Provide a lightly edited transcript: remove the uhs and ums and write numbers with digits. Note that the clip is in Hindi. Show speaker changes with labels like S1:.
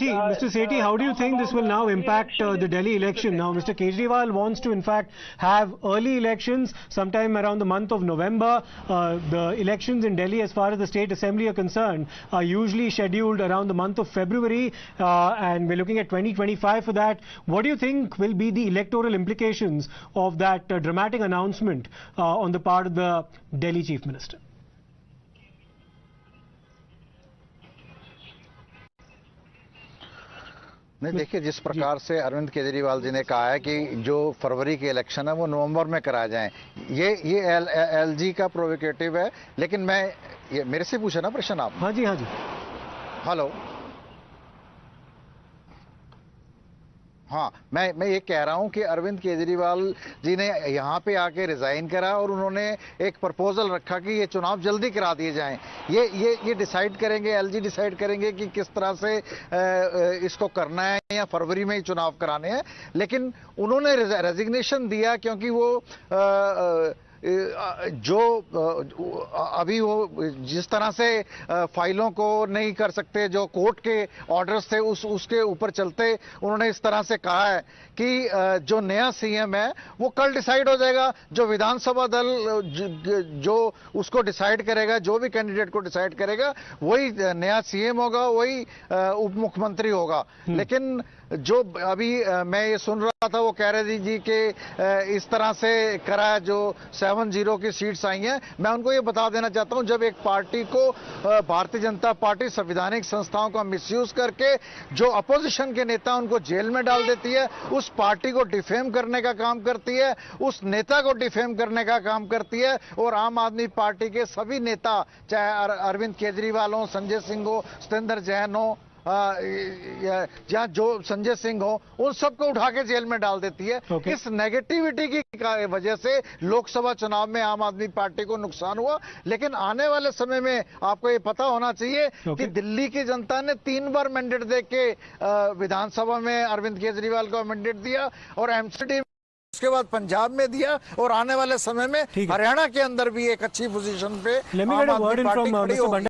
S1: Mr. Sethi, how do you think this will now impact the Delhi election? Now, Mr. Kejriwal wants to, in fact, have early elections sometime around the month of November. The elections in Delhi, as far as the State Assembly are concerned, are usually scheduled around the month of February, and we're looking at 2025 for that. What do you think will be the electoral implications of that dramatic announcement on the part of the Delhi Chief Minister?
S2: नहीं, देखिए, जिस प्रकार से अरविंद केजरीवाल जी ने कहा है कि जो फरवरी के इलेक्शन है वो नवंबर में कराए जाएं, ये एलजी का प्रोवोकेटिव है। लेकिन मैं ये मेरे से पूछा ना प्रश्न आप?
S1: हाँ जी, हाँ जी।
S2: हेलो, हाँ, मैं ये कह रहा हूं कि अरविंद केजरीवाल जी ने यहाँ पे आके रिजाइन करा और उन्होंने एक प्रपोजल रखा कि ये चुनाव जल्दी करा दिए जाएं। ये डिसाइड करेंगे, एलजी डिसाइड करेंगे कि किस तरह से इसको करना है या फरवरी में ही चुनाव कराने हैं। लेकिन उन्होंने रेजिग्नेशन दिया क्योंकि वो जो अभी वो जिस तरह से फाइलों को नहीं कर सकते, जो कोर्ट के ऑर्डर्स थे उसके ऊपर चलते उन्होंने इस तरह से कहा है कि जो नया सीएम है वो कल डिसाइड हो जाएगा। जो विधानसभा दल जो उसको डिसाइड करेगा, जो भी कैंडिडेट को डिसाइड करेगा, वही नया सीएम होगा, वही उप मुख्यमंत्री होगा। लेकिन जो अभी मैं ये सुन रहा था, वो कह रहे जी कि इस तरह से करा, जो 7-0 की सीट्स आई हैं। मैं उनको ये बता देना चाहता हूं, जब एक पार्टी को भारतीय जनता पार्टी संवैधानिक संस्थाओं का मिसयूज करके जो अपोजिशन के नेता उनको जेल में डाल देती है, उस पार्टी को डिफेम करने का काम करती है, उस नेता को डिफेम करने का काम करती है। और आम आदमी पार्टी के सभी नेता, चाहे अरविंद केजरीवाल हो, संजय सिंह हो, सत्येंद्र जैन हो, या जो संजय सिंह हो, उन सबको उठा के जेल में डाल देती है। इस नेगेटिविटी की वजह से लोकसभा चुनाव में आम आदमी पार्टी को नुकसान हुआ। लेकिन आने वाले समय में आपको ये पता होना चाहिए कि दिल्ली की जनता ने 3 बार मैंडेट दे के विधानसभा में अरविंद केजरीवाल को मैंडेट दिया, और एमसीडी उसके बाद पंजाब में दिया, और आने वाले समय में हरियाणा के अंदर भी एक अच्छी पोजीशन पे आम आदमी पार्टी खड़ी होगी।